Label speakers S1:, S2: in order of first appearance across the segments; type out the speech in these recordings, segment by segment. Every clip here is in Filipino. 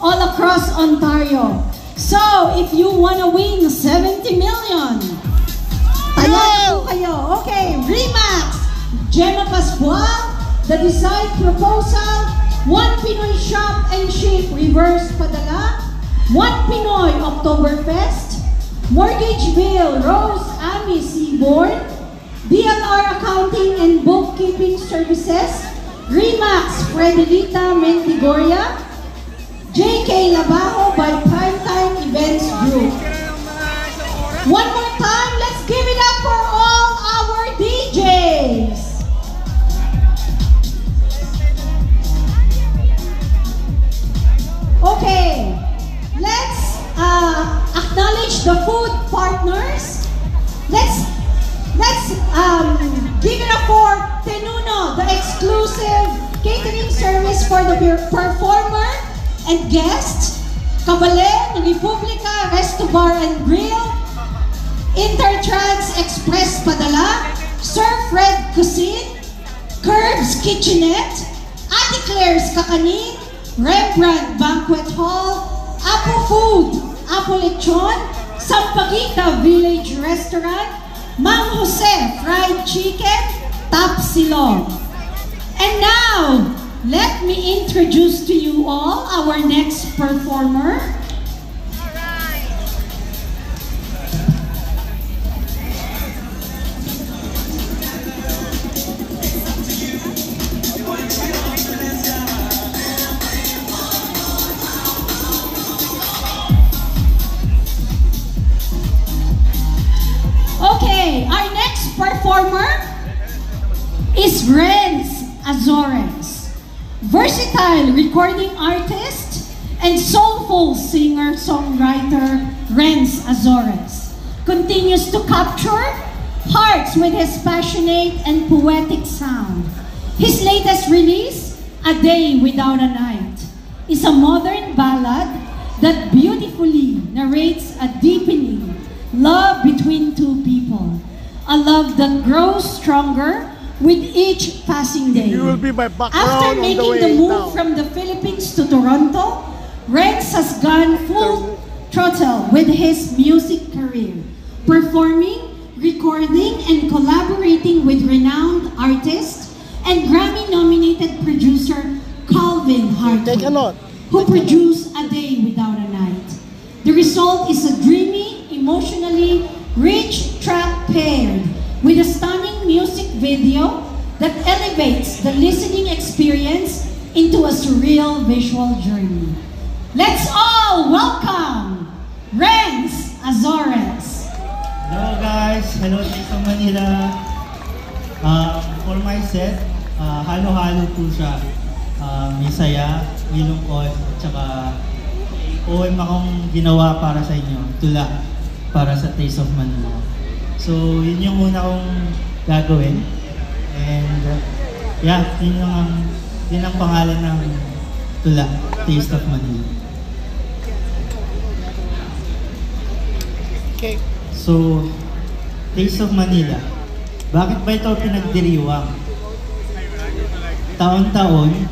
S1: all across Ontario. So, if you wanna win 70 million, tayo kayo. Okay, Remax, Gemma Pascual, The Design Proposal, One Pinoy Shop and Ship Reverse Padala, One Pinoy Oktoberfest, Mortgage Bill Rose Ami Seaborn, DLR Accounting and Bookkeeping Services, Remax Frederita Mentigoria, JK Labajo by Primetime Events Group. One more time, let's give it up for all our DJs. Okay, let's acknowledge the food partners. Let's give it up for Tenuno, the exclusive catering service for the performer and guests. Kabalen, Republica, Resto Bar and Grill, Intertrans Express Padala, Sir Fred Cuisine, Curbs Kitchenette, Ate Claire's Kakanin, Rembrandt Banquet Hall, Apo Food, Apo Lechon, Sampaguita Village Restaurant, Mang Jose Fried Chicken, Tap Silong. And now, let me introduce to you all our next performer. Okay, our next performer is Renz Azores, versatile recording artist and soulful singer-songwriter Renz Azores continues to capture hearts with his passionate and poetic sound. His latest release, A Day Without a Night, is a modern ballad that beautifully narrates a deepening love between two people, a love that grows stronger with each passing day.
S2: You will be my background.
S1: After making the move
S2: down
S1: from the Philippines to Toronto, Renz has gone full throttle with his music career, performing, recording, and collaborating with renowned artists and Grammy-nominated producer Calvin Hartwig, who produced A Day Without a Night. The result is a dreamy, emotionally rich track paired with a stunning music video that elevates the listening experience into a surreal visual journey. Let's all welcome Renz Azores.
S3: Hello guys, hello sa Manila. For my set, halo-halo po siya. May saya, may lungkot, at saka poem akong ginawa para sa inyo, tula, para sa Taste of Manila. So, yun yung una kong gagawin. And, yeah, yun ang pangalan ng tula, Taste of Manila.
S2: Okay.
S3: So, Taste of Manila. Bakit ba ito pinagdiriwang? Taon-taon,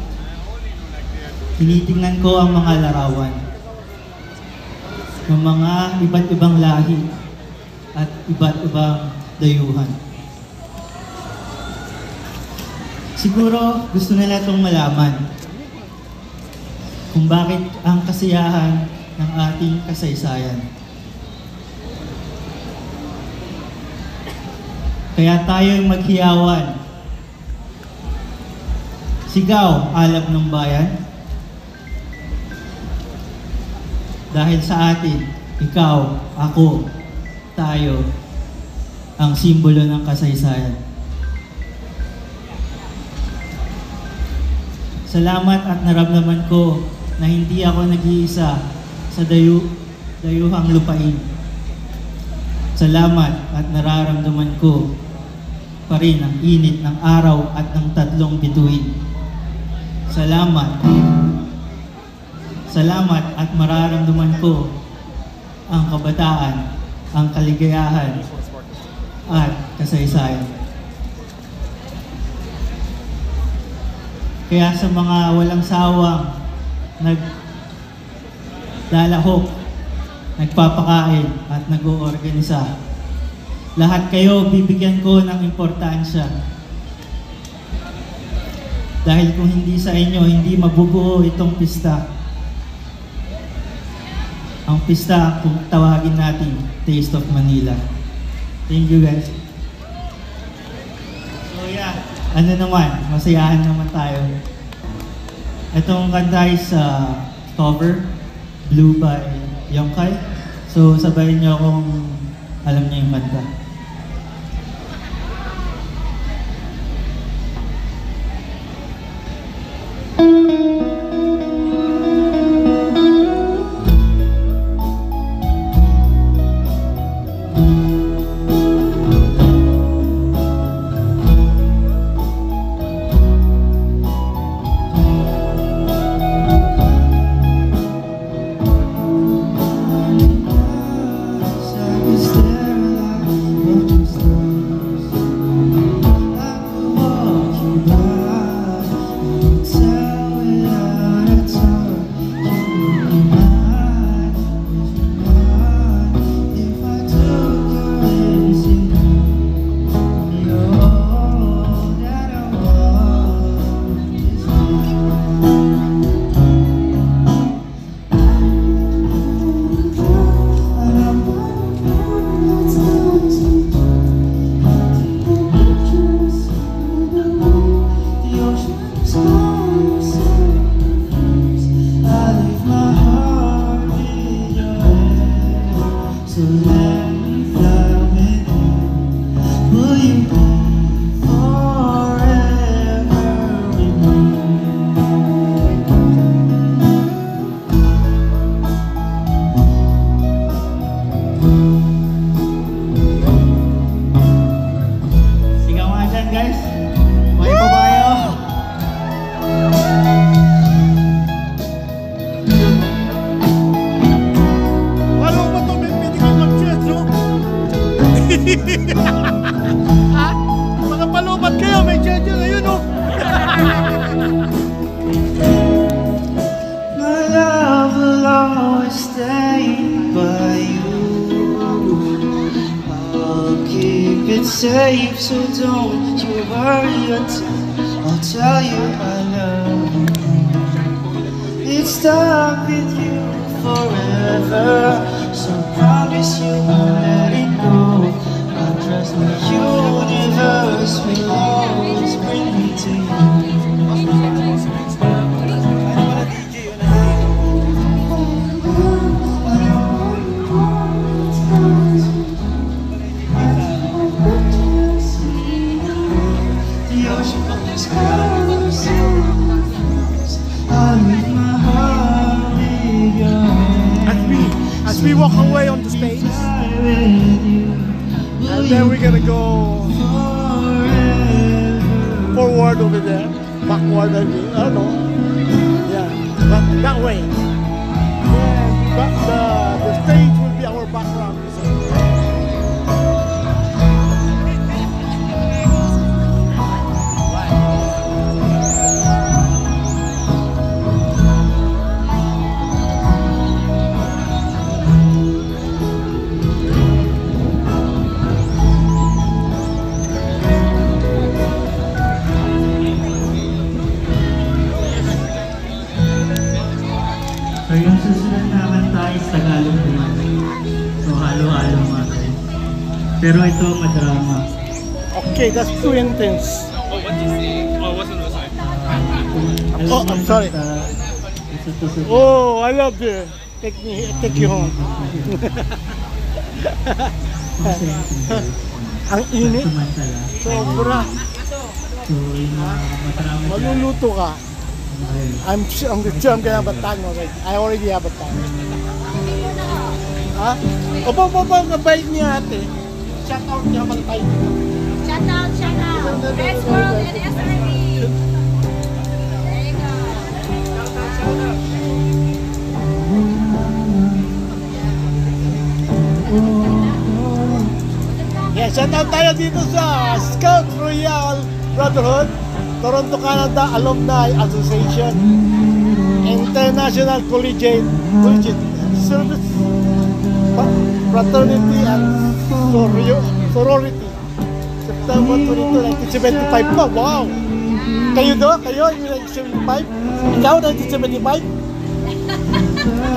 S3: tinitingnan ko ang mga larawan ng mga iba't ibang lahi at iba't ibang dayuhan. Siguro gusto nila itong malaman kung bakit ang kasiyahan ng ating kasaysayan. Kaya tayo'y maghiyawan. Sigaw, alab ng bayan. Dahil sa atin, ikaw, ako, tayo, ang simbolo ng kasaysayan. Salamat at naramdaman ko na hindi ako nag-iisa sa dayuhang lupain. Salamat at nararamdaman ko pa rin ang init ng araw at ng tatlong bituin. Salamat. Salamat at mararamdaman ko ang kabataan, ang kaligayahan at kasaysayan. Kaya sa mga walang sawang naglalahok, nagpapakain, at nag-oorganisa. Lahat kayo bibigyan ko ng importansya. Dahil kung hindi sa inyo, hindi mabubuo itong pista. Ang pista, kung tawagin natin, Taste of Manila. Thank you guys. So yeah, ano naman, masayahan naman tayo. Itong kanta is cover, Blue by Yongkai. So sabayin niyo kung alam niyo yung kanta.
S2: Ha? Mga palupat kayo, may cheche ngayon, oh.
S3: My love will always stay by you. I'll keep it safe, so don't you worry until I'll tell you I love you. It's stuck with you forever, so promise you won't let it go. I trust the universe will always bring me to you.
S2: As we walk away on the stage, and then we're gonna go forward over there, backward, I mean, I don't know. Yeah, but that way. Yeah, but the stage will be our background.
S3: So yung susunod na kanta is Tagalog naman. So halo-halo mga guys. Pero ito madrama.
S2: Okay, that's too intense.
S4: Oh, what did you say? Oh, I wasn't listening.
S2: Oh, I'm sorry. Oh, I love you. Take you home. Ang init. Sobra.
S3: So yung madrama dyan.
S2: Maluluto ka. I'm sure I'm gonna have a time already. I already have a time. Ha? Opo, kabait niya ate. Shout out niya mga tayo.
S5: Shout out, shout out. Best World and SRB. There you go. Shout out.
S2: Yeah, shout out tayo dito sa Scout Royal Brotherhood, Toronto, Canada Alumni Association, International Collegiate service, fraternity and sorority. September 22, 1975 pa. Wow! Kayo do? Kayo? Yung 1975? Ikaw, 1975?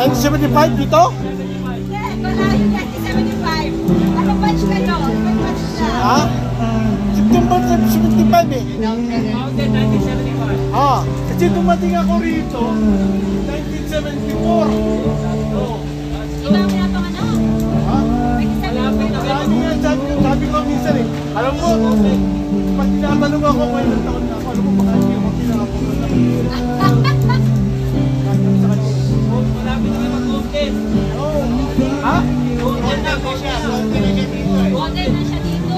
S2: 1975 dito?
S5: Wala yung 1975. Ano batch ka no? Ano batch ka?
S2: Ha? September 1975 eh. Ah, kasi dumating ako rito 1974. Oh.
S5: Di ba ang pinapanganak?
S2: Ha?
S5: May
S2: Sabi ko minsan eh, alam mo, pag tinatanong ako kung ilang taon na ako, alam mo, baka hindi ako pinakapunod.
S6: Malapit na mag-open.
S2: Ha?
S6: Open na po siya.
S5: Model na siya dito.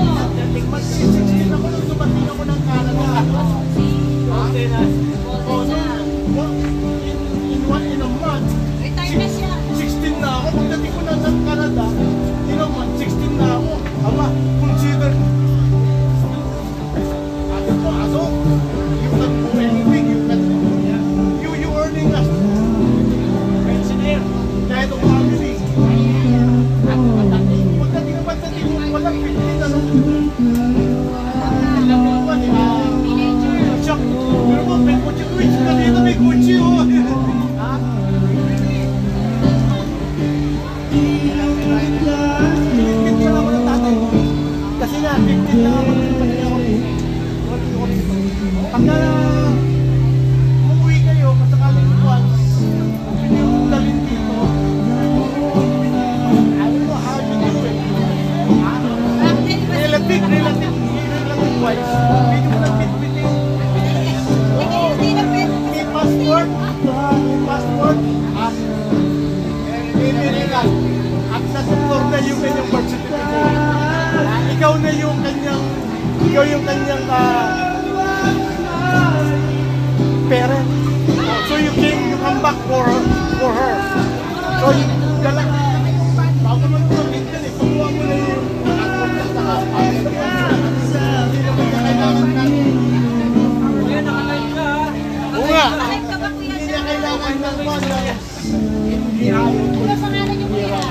S2: Mag-16 ako nung dumating ako ng Canada.
S6: Open na.
S2: Oh, in a month,
S5: Retired na siya.
S2: 16 na ako. Pagdating ko na ng Canada, in a month, 16 na ako. Ama, consider. Aso, you can do anything. You earning as pensioner. Kahit ang family. Pagdating naman sa tingin, walang 15 ano. Alam mo ba, shock. Pero mo, may kutsi ko. Kanina may kutsi, oh. Ha? Pinipit ka naman ang tatay ko. Kasi nga, 15 na ako nung pati ako. Pagka umuwi kayo, kasakaling once, hindi mo dalhin dito. Alam mo, how you do it? Relative wise. Hindi mo lang bitbitin. May passport. At sa doktor na yung kanyang birth certificate. Ikaw yung kanyang parent. So you come back for her. So you galang. Bago mo ito minsan eh, pagkuha mo na yung
S6: Kuya, nakalive ka ha.
S2: oo nga.
S5: Live ka ba kuya
S2: Hindi
S5: siya?
S2: na kailangan ng mga
S5: Ano pangalan niyo kuya?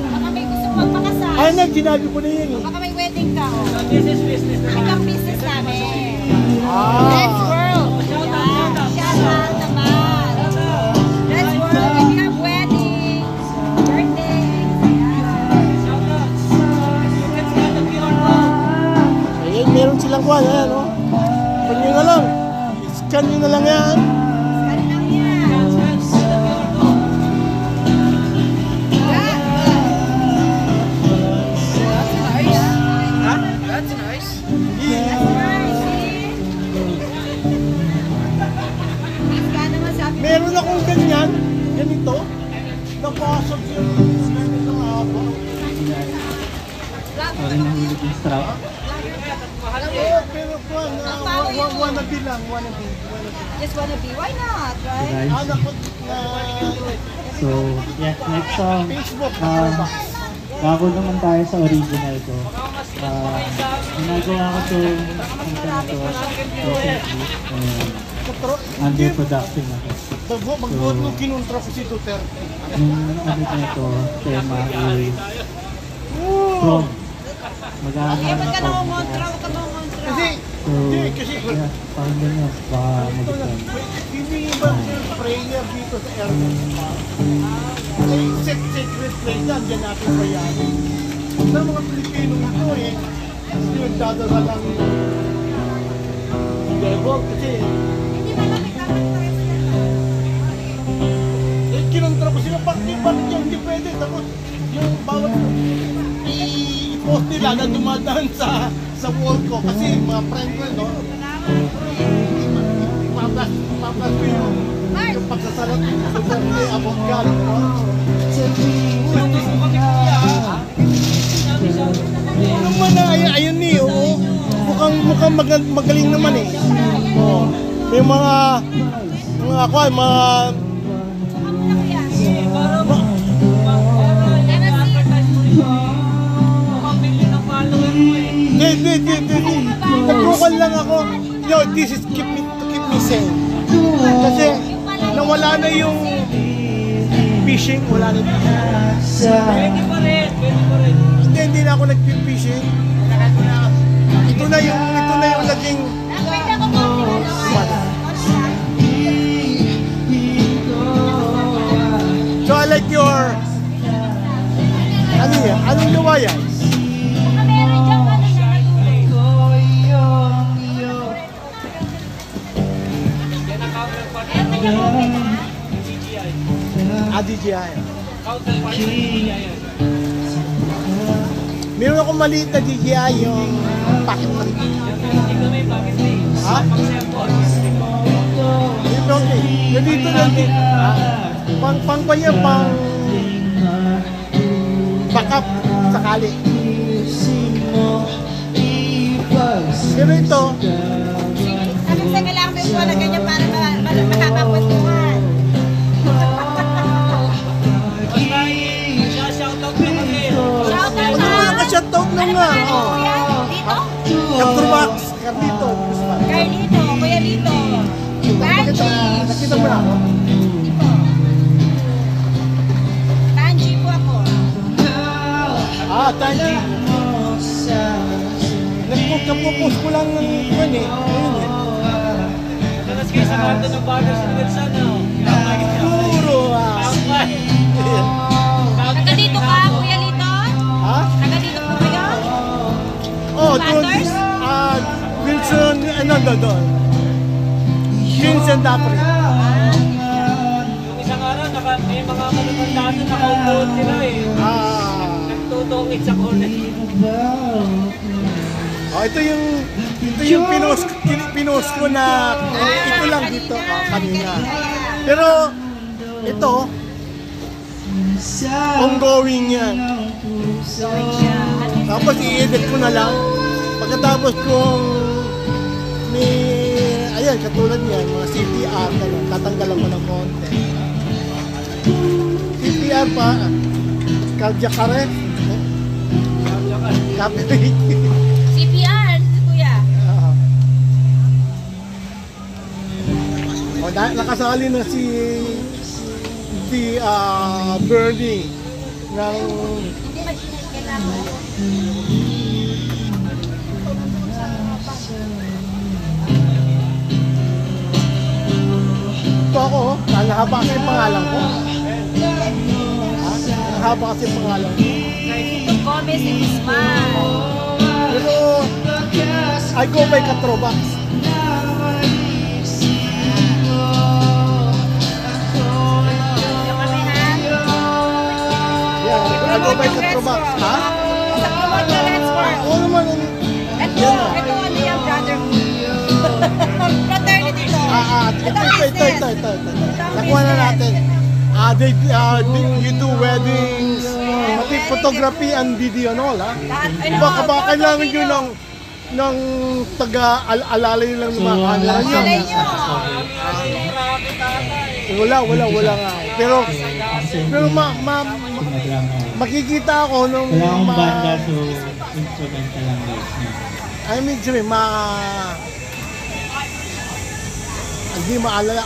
S5: Baka may gusto magpakasal.
S2: ay, sinabi ko na yun eh.
S5: Baka may wedding ka. Oh.
S6: This is business na.
S5: Ikaw business namin.
S2: Ah.
S5: Let's world. Shout out naman. Let's world. If you have weddings, birthdays,
S6: Let's get the QR code.
S2: Ayan, meron silang kuha. Ayan, oh. Scan nyo na lang. Scan nyo na lang yan.
S5: scan lang yan.
S6: That's nice.
S5: Scan naman sabi.
S2: Meron akong ganyan. Ganito. Napasok yung ganito nga ako.
S3: Sorry, nahulog yung strap.
S2: Pero kuha, wannabe lang. Wannabe.
S5: Just wanna be. Why not, right?
S3: Guys,
S2: Anak ko na
S3: so, yeah, next song.
S2: Facebook.
S3: Bago naman tayo sa original ko. Ginagawa ko itong kanta na to recently. Under production na to.
S2: Magbuot nung kinontra ko si Duterte.
S3: Yung ano na ito, tema is from. Mag-aaral
S5: Kaya
S3: na
S5: ba't ka
S3: from.
S5: nangungontra? Huwag ka mangungontra.
S2: Kasi,
S3: So,
S2: hindi, kasi
S3: yeah, parang ganyan. Baka mag-aaral.
S2: hindi ba prayer dito sa airport? Ay, secret place yan, dyan natin bayanin. Sa mga Pilipino ito eh, hindi nagdadala lang devil kasi
S5: Hindi malamig naman tayo sa
S2: kinontra ko sila, bakit yan, hindi pwede. Tapos yung bawat i-post nila na dumadaan sa wall ko kasi mga friend ko, no? Ipaplas ko yung pagsasalat ko sa Duterte about God, no? Ano man na, ayun eh, oo. Mukhang magaling naman eh. Oo. May mga ako ay mga hindi. Nagkukol lang ako. Yo, this is to keep me sane. Kasi nawala na yung fishing, wala na fishing.
S6: Pwede pa rin, pwede pa rin.
S2: Hindi na ako nag-fishing. Ito na yung naging
S5: Pwede ako po.
S2: So I like your ano yan? Anong gawa yan?
S5: Baka meron dyan ano na natulog.
S6: Yan ang counterpart
S5: Meron na dyan open na.
S6: ng DJI.
S2: DJI.
S6: Counterpart ng DJI yan.
S2: Meron akong maliit na DJI yung packet na rin.
S6: Ito may bakit eh.
S2: Ha?
S6: Pang cellphone.
S2: Dito okay. Dito lang din. Pang pa yan, pang backup sakali. Pero ito,
S5: Anong sa kailangan mo yung na ganyan para makakapagtuhan?
S6: Basta, shoutout na kami.
S5: Shout out
S2: naka-shoutout na
S5: Ano
S2: nga.
S5: pangalan mo, kuya? Dito?
S2: Capture Max, Carlito.
S5: Carlito, kuya Lito. Banji.
S2: Nakita mo na ako?
S5: Ito. Banji po ako.
S2: Tanji. Nagpo-post ko lang ng kwan eh. Ayun eh.
S6: Nanas kayo sa kanto ng Brothers and Wilson, no?
S2: Puro
S6: Tambay.
S5: Taga dito ka, kuya Lito?
S2: Ha?
S5: Taga dito po kayo?
S2: Doon.
S5: Brothers?
S2: Wilson, doon. Vincent Dapri.
S6: Yung isang araw, may mga manumandaan na nakaupo sila eh. Nagtutungit sa corner.
S2: Ito yung pinost ko na ito lang dito kanina. Pero ito ongoing yan. Tapos i-edit ko na lang. Pagkatapos kung may ayan katulad niyan mga CPR tatanggalan ko ng konti. CPR pa cardiac arrest. Copyright.
S5: CPR, kuya.
S2: Nakasali na si Bernie ng
S5: Hindi ba kailangan?
S2: ito ako, nahaba kasi yung pangalan ko. Nahaba kasi yung pangalan ko.
S5: Carlito Gomez de Guzman.
S2: Pero I go by Katrobax.
S5: Yung kami ha?
S2: Yeah, I go by Katrobax. Ha?
S5: Sa promote yung Let's Work.
S2: Oo naman.
S5: Ito ano yung brotherhood. Fraternity to.
S2: Ito. Nakuha na natin. You do weddings, pati photography and video and all, ha? Baka kailangan nyo ng taga-alalay lang ng mga camera nyo.
S5: Malay nyo.
S2: Wala nga. Pero makikita ako nung
S3: Wala akong banda, so instrumental lang guys.
S2: I mean, hindi maalala,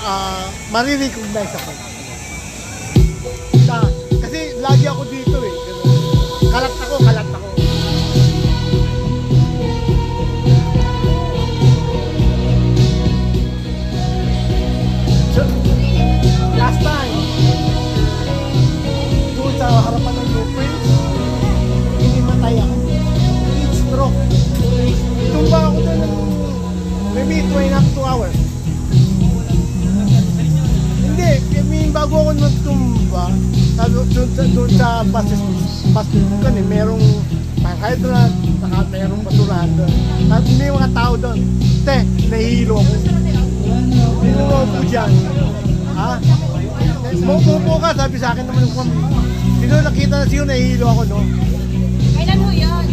S2: marirecognize ako. Kasi lagi ako dito eh. Kalat ako. So, last time, doon sa harapan ng blueprints, hinimatay ako. Heat stroke. Tumba ako doon ng maybe 2.5 hours. Hindi, bago ako nagtumba, doon sa bus kan eh, merong hydrant, merong basurahan doon. At may mga tao doon. Nahihilo ako. Nahihilo ako dyan. Ha? Mupo ka, sabi sa akin naman yung kami. Sino nakita na siyo, nahihilo ako, no?
S5: Kailan mo yun?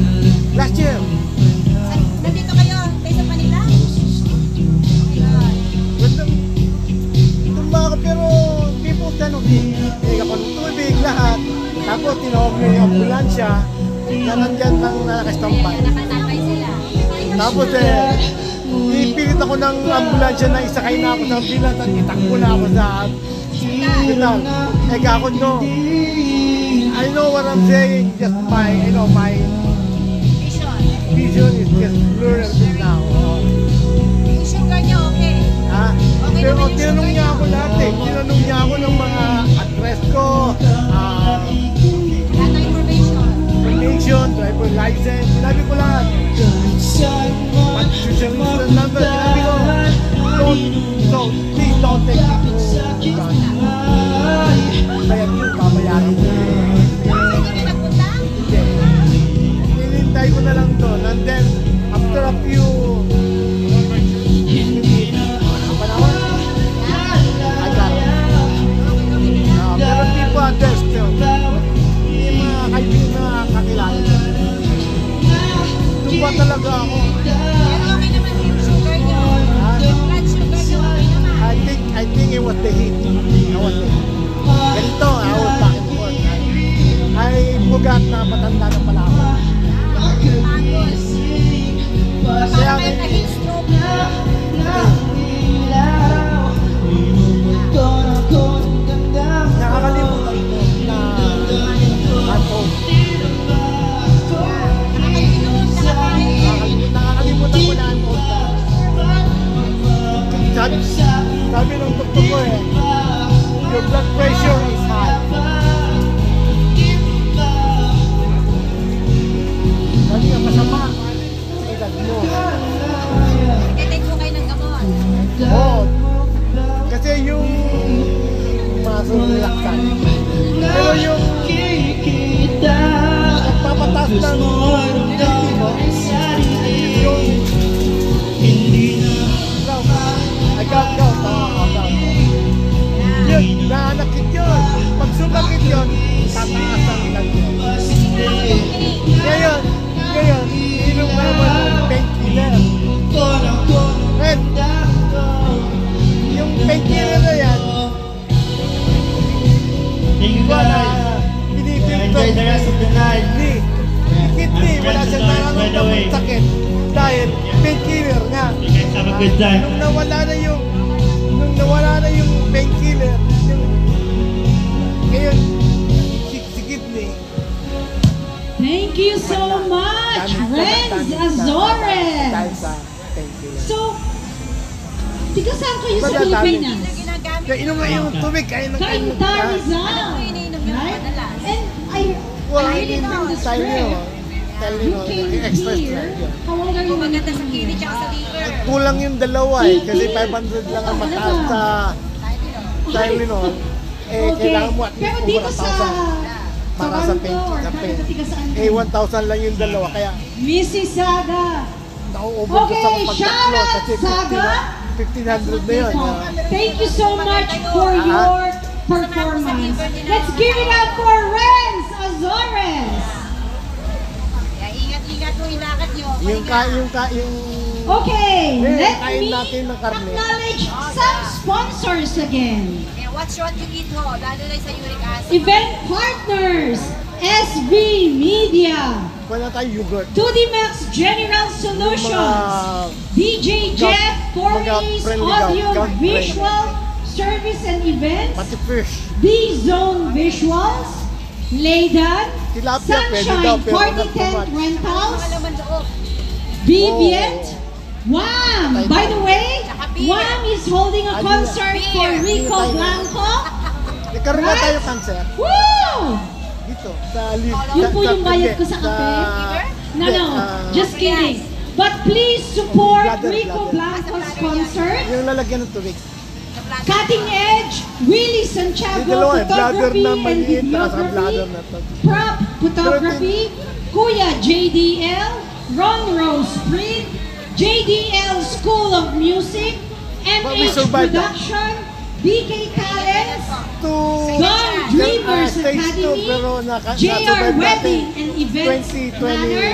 S2: Last year.
S5: Nandito kayo? Kayo sa Manila?
S2: Tumba ako pero hindi po tanong. Hindi ako ng tubig lahat. Tapos tinawag niya yung ambulansya na nandyan ng nakastambay.
S5: Nakatambay sila.
S2: Tapos ipilit ako ng ambulansya na isakay na ako sa ambulansya at itakbo na ako sa Hospital. Ako no. I know what I'm saying, just my, my vision is just blurred now.
S5: Yung sugar niya okay.
S2: Ha?
S5: Okay
S2: Pero
S5: naman yung
S2: tinanong
S5: sugar
S2: niya
S5: niya.
S2: ako lahat eh. Tinanong niya ako ng mga address ko,
S5: Lahat ng information.
S2: information, driver license, sinabi ko lahat. Social insurance number, sinabi ko. So, please don't take it to kaya yun, babayaran ko.
S5: Kasi kami nagpunta?
S2: Hindi. Hinintay ko na lang doon. And then, after a few panahon, I got it. Pero people are there still. Yung mga kaibigan na kakilala. Tuwa talaga ako.
S5: Pero okay naman yung sugar niyo. Yung blood sugar niyo okay naman.
S2: I think it was the heat. Ganito, I was back and forth. I forgot na matanda na pala ako.
S5: Pagod.
S2: Kaya
S5: Parang na heat stroke.
S2: nakakalimutan ko na I'm home.
S5: Nakakalimutan, nakakain.
S2: Nakakalimutan ko na I'm home. Sabi ng doktor ko your blood pressure is high. Sabi nga masama sa edad mo.
S5: Nagtitake po kayo ng gamot.
S2: Oo. Kasi yung relaxan. Pero yung nagpapatas ng hindi mo, yung yun, naanakit yun. Pag sumakit yun, tataas ang lagyan. Ngayon, inom naman ng painkiller. And, yung painkiller na yan,
S3: Thank you guys. Enjoy the rest of the night.
S2: kidney, wala siyang nararamdaman sakit. Dahil painkiller nga.
S3: You guys have a good time.
S2: Nung nawala na yung painkiller, ngayon, si kidney,
S1: Thank you so much, Renz Azores.
S2: dahil sa painkiller.
S1: So, tiga saan kayo sa
S2: Baga dami.
S1: Pilipinas?
S5: Yung ginagamit
S2: Kaya inom nga yung tubig, kain ng kain.
S5: Ano
S1: Kaintarizal.
S5: po iniinom niyo
S1: Right?
S5: madalas?
S1: And
S2: Well,
S1: I read it from the
S2: tayo
S1: script. You came
S2: extra
S1: here.
S2: strength yun.
S1: How old are you?
S5: Maganda sa kidney tsaka sa liver.
S2: Kulang yung dalawa kasi 500 lang ang mataas sa Tylenol.
S1: Okay.
S2: Kailangan mo at least
S1: Pero
S2: over
S1: dito sa
S2: 1,000 para sa pain.
S1: Toronto or
S2: Sa pain.
S1: tiga saan?
S2: 1,000 lang yung dalawa. Kaya
S1: Mississauga.
S2: nauubos ako
S1: Okay,
S2: pag
S1: shout
S2: tatlo
S1: out,
S2: kasi
S1: Saga.
S2: 1,500 na yun.
S1: Thank you so much for your performance. Let's give it up for Renz Azores.
S5: Kaya ingat-ingat mo ilakad niyo.
S2: Yung
S1: Okay, let
S2: kain
S1: me
S2: natin ng karne.
S1: acknowledge some sponsors again.
S5: Kaya watch what you eat ho, lalo na sa uric acid.
S1: Event partners, SB Media,
S2: wala tayong yogurt.
S1: 2D Max General Solutions, DJ Jeff, Forney's
S2: friendly
S1: Audio
S2: gout friendly.
S1: Visual Service and Events,
S2: Pati fish.
S1: B-Zone Visuals, Laydan,
S2: Tilapia, pwede daw,
S1: Sunshine
S2: pero
S1: Party
S2: not too
S1: Tent
S2: much.
S1: Rentals,
S5: Mga laman loob.
S1: Vivient, Wham! By the way, Wham is holding a concert for Rico Blanco.
S2: Nagkaroon na tayo cancer.
S1: Woo!
S2: Dito, sa lift.
S1: Yun po yung bayad ko sa kape. No, just kidding. But please support
S2: Bladder,
S1: Rico
S2: bladder.
S1: Blanco's concert.
S2: Yung lalagyan ng tubig.
S1: Cutting Edge, Willie Santiago
S2: Yung dalawa bladder
S1: Photography
S2: na
S1: and
S2: maliit na sa bladder
S1: Videography,
S2: na to.
S1: Prop Photography, Kuya JDL, Ron Rose Spring, JDL School of Music,
S2: But we
S1: MH
S2: survived that.
S1: Production, BK Talents,
S2: To
S1: Gone Dreamers
S2: stage two,
S1: Academy,
S2: pero
S1: JR
S2: nasurvive
S1: Wedding
S2: natin.
S1: and Events
S2: 2020.
S1: Planner,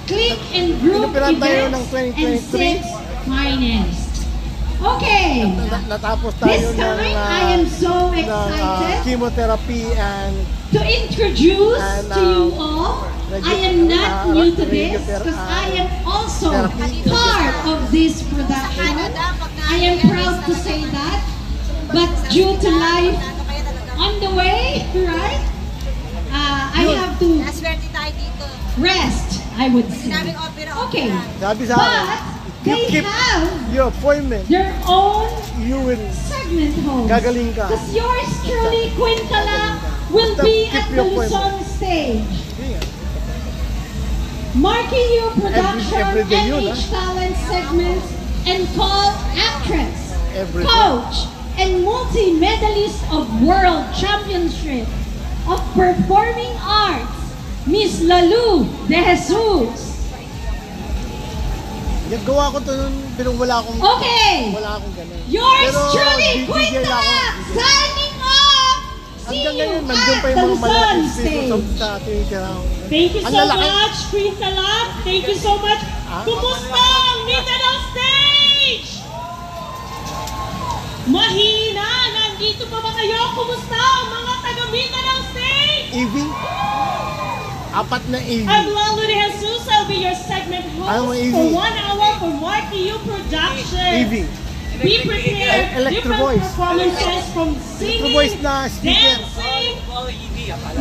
S1: Click and Group
S2: Inupiran tayo ng
S1: Events, and
S2: 2023.
S1: Six Finance. Okay.
S2: Natapos tayo
S1: This
S2: ng,
S1: time, I am so
S2: ng
S1: excited
S2: chemotherapy and
S1: to introduce
S2: And,
S1: to you all. I am not new to this because I am also part of this production. I am proud to say that. But due to life on the way, right? I have to
S5: Naswerte tayo dito.
S1: rest, I would say.
S5: Sinabing opera,
S1: Okay.
S5: opera.
S2: Sabi sa akin,
S1: But
S2: you
S1: they
S2: keep
S1: have
S2: your appointment,
S1: their own
S2: you will
S1: segment host.
S2: Gagaling ka.
S1: Because yours truly, Queen Kala, will
S2: Basta
S1: be
S2: keep
S1: at the
S2: your appointment.
S1: Luzon stage.
S2: Yeah.
S1: Marking you production,
S2: Every day yun,
S1: NH Talent segments, and call actress,
S2: Every day.
S1: coach, and multi-medalist of World Championship of Performing Arts, Miss Lalu De Jesus.
S2: Gawa ko to nun, pero wala akong
S1: Okay,
S2: ganun.
S1: yours
S2: Pero
S1: truly, Queen
S2: DJ lang ako.
S1: Kala, signing off. See
S2: Hanggang
S1: you
S2: ngayon, nandiyon pa
S1: at
S2: yung
S1: the
S2: mga
S1: Luzon
S2: malaking speaker
S1: stage.
S2: sa ating
S7: Thank you
S2: Ang
S7: so
S2: lalaki.
S7: much, Queen Kalab. Thank you so much. Kumusta ang Mindanao stage? Mahina! Nandito pa ba kayo? Kumusta ang mga taga Mindanao stage?
S2: Evie. Apat na Evie.
S7: I'm Lalu De Jesus. I'll be your segment
S2: Ano mo,
S7: host
S2: Evie?
S7: for 1 hour for Marky You Productions.
S2: Evie.
S7: Be prepared.
S2: Electro
S7: Different
S2: voice.
S7: performances from
S2: Electro voice
S7: singing,
S2: na speaker.
S7: dancing,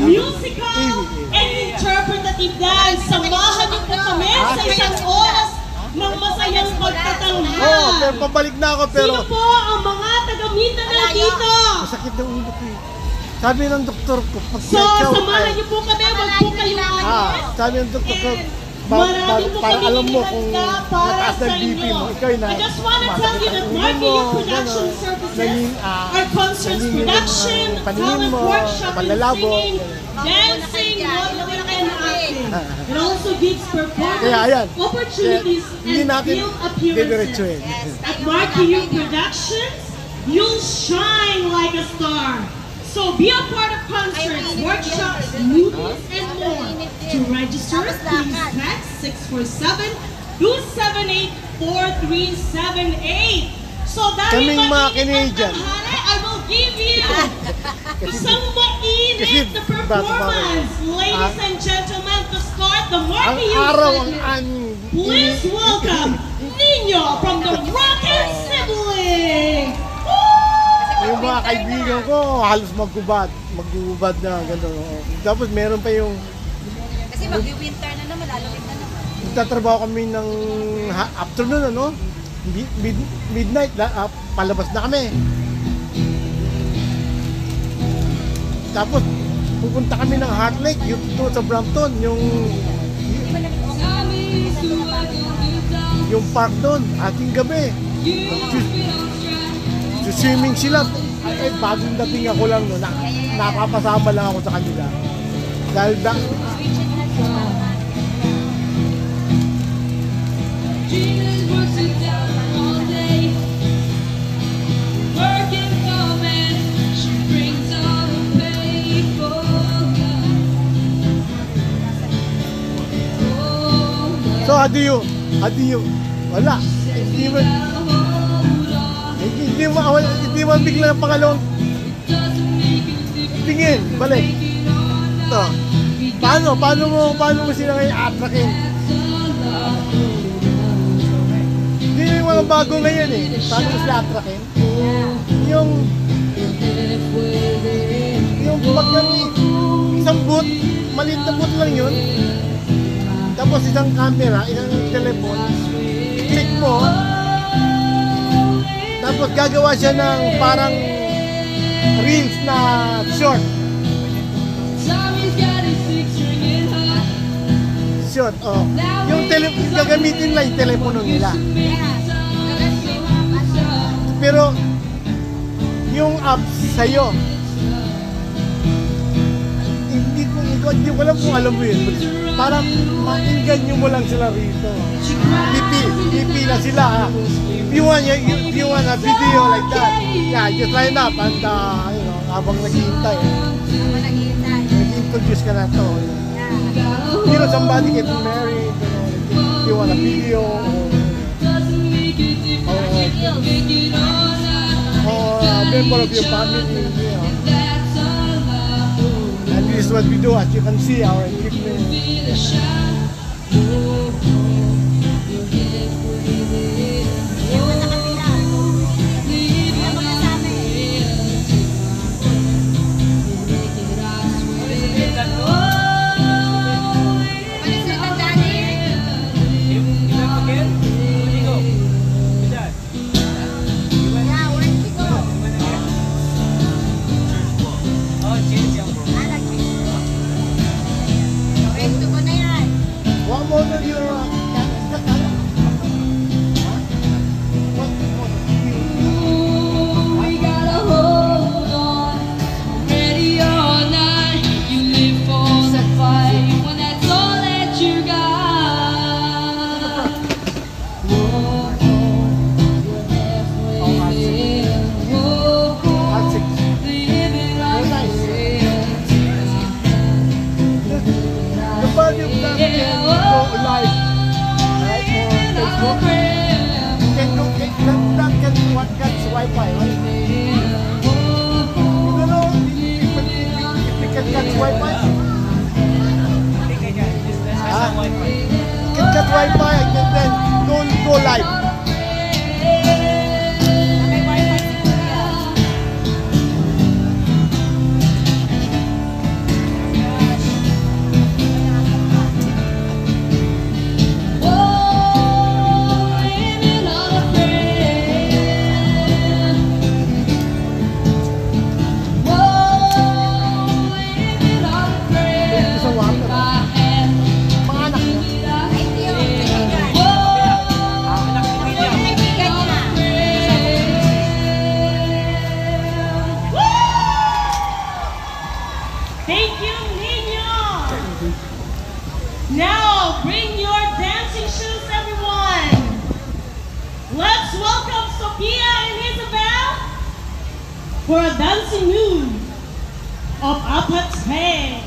S7: musical,
S2: Evie.
S7: and interpretative dance. Samahan niyo po kami sa isang oras ng masayang pagtatanghal.
S2: Oo, pero pabalik na ako, pero
S7: Sino po ang mga taga Mindanao dito?
S2: masakit na ulo ko eh. Sabi ng doktor ko, pag
S7: So,
S2: ikaw
S7: samahan
S2: ay,
S7: niyo po kami. Wag po kayong alis.
S2: sabi ng doktor ko,
S7: Marami po
S2: para
S7: kami
S2: alam mo kung
S7: inihanda para
S2: mataas
S7: sa
S2: na BP
S7: inyo.
S2: mo, ikaw na
S7: I just wanna tell you that Marky You Production Services are concerts production, talent workshop, and
S2: panlalabo.
S7: singing, dancing, modeling, and acting. It also gives
S2: Kaya,
S7: performance
S2: ayan.
S7: opportunities
S2: Hindi
S7: and
S2: natin
S7: film appearances.
S2: didiretsuhin.
S7: At Marky You Productions, you'll shine like a star. So be a part of concerts, workshops, movies, and more. To register, please text 647-278-4378. So dahil
S2: Kaming mga
S7: mainit ang
S2: Canadian.
S7: tanghali, I will give you isang
S2: kasi
S7: mainit na
S2: bago pa
S7: performance.
S2: kayo.
S7: Ladies and gentlemen, to start the
S2: Ang
S7: Marky You
S2: araw, ang
S7: segment, please welcome Nino from the Rocket Sibling.
S2: yung mga kaibigan ko, halos magubad na gano'n. Tapos meron pa yung
S5: Kasi mag-winter na naman, lalawin na naman.
S2: nagtatrabaho kami ng afternoon, ano? Midnight, palabas na kami. Tapos pupunta kami ng Heart Lake, doon sa Brampton, yung park doon, ating gabi. Swimming sila. Ay, bagong dating ako lang no, napapasama lang ako sa kanila. Dahil so, how do you, wala. Hindi mo biglang pangalawang tingin, balik. Ito. Paano mo sila ngayon atrakin? Hindi yung mga bago ngayon eh. Paano mo sila atrakin? Yung pag isang boot, maliit na boot lang yun. Tapos isang camera, isang telephone, click mo, tapos gagawa siya ng parang reels na short. Short, oh. Yung gagamitin lang yung telepono nila. Pero yung apps sa'yo, hindi ko alam kung alam mo yun. Parang mainganyo mo lang sila rito. Pipila sila. If you want a video like that, yeah, just line up and habang naghihintay, nag-introduce ka na to. You know, somebody getting married, if you want a video, or a member of your family, you know. And this is what we do, as you can see, our equipment. Wi-Fi?
S6: Tingnan dyan. Business
S2: Ah.
S6: sa wifi.
S2: KitKat Wi-Fi and then don't go live.
S5: May wifi si Kuya.
S2: Sa water. Mga anak niya.
S5: Hindi yung kaibigan.
S6: Anak ni William.
S5: Kaibigan niya.
S7: Thank you, Nino. Now, bring your dancing shoes, everyone. Let's welcome Sophia and Isabel for a dancing move of Upper's Head.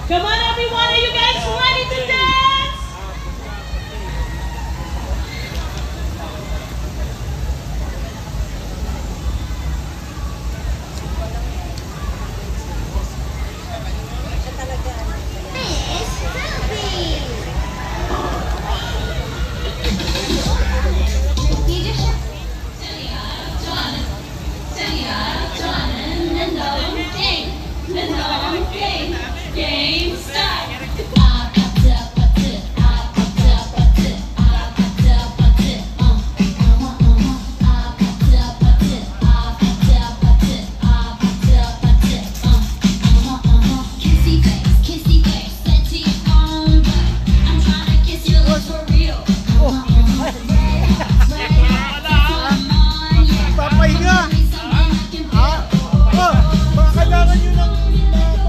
S7: Come on, everyone. Are you guys ready to dance?
S8: Game start.
S2: Papahinga! Ah? Oh, mga kailangan nyo ng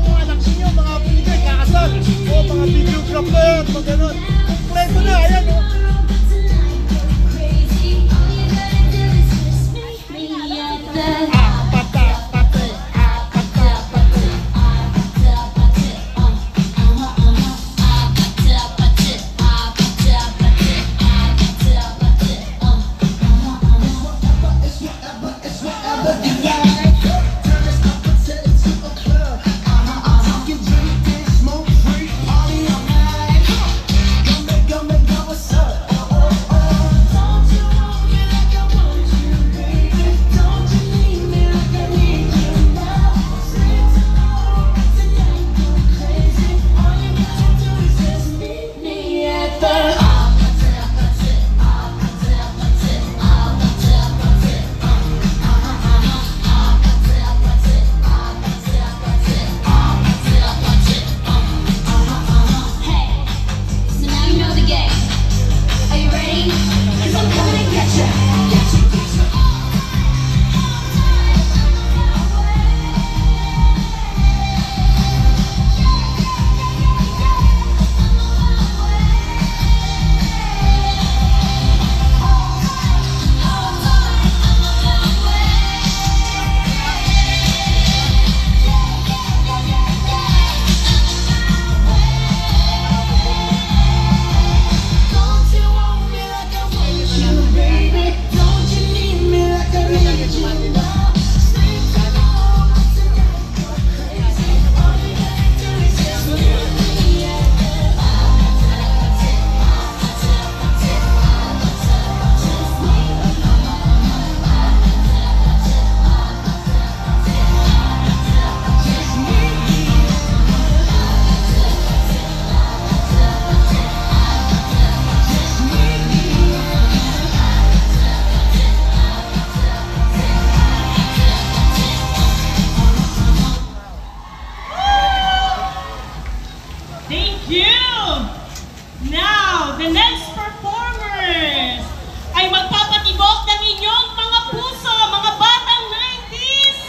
S2: mga anak ninyo, mga apo ninyo, ikakasal. O, mga videographer, mga ganun. Kompleto na, ayan o.
S7: Thank you! Now, the next performers ay magpapatibok ng inyong mga puso, mga batang 90s!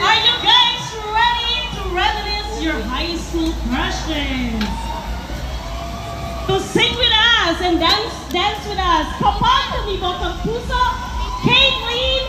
S7: Are you guys ready to reminisce your high school crushes? To sing with us and dance with us, kapag tumibok ang puso, Caitlin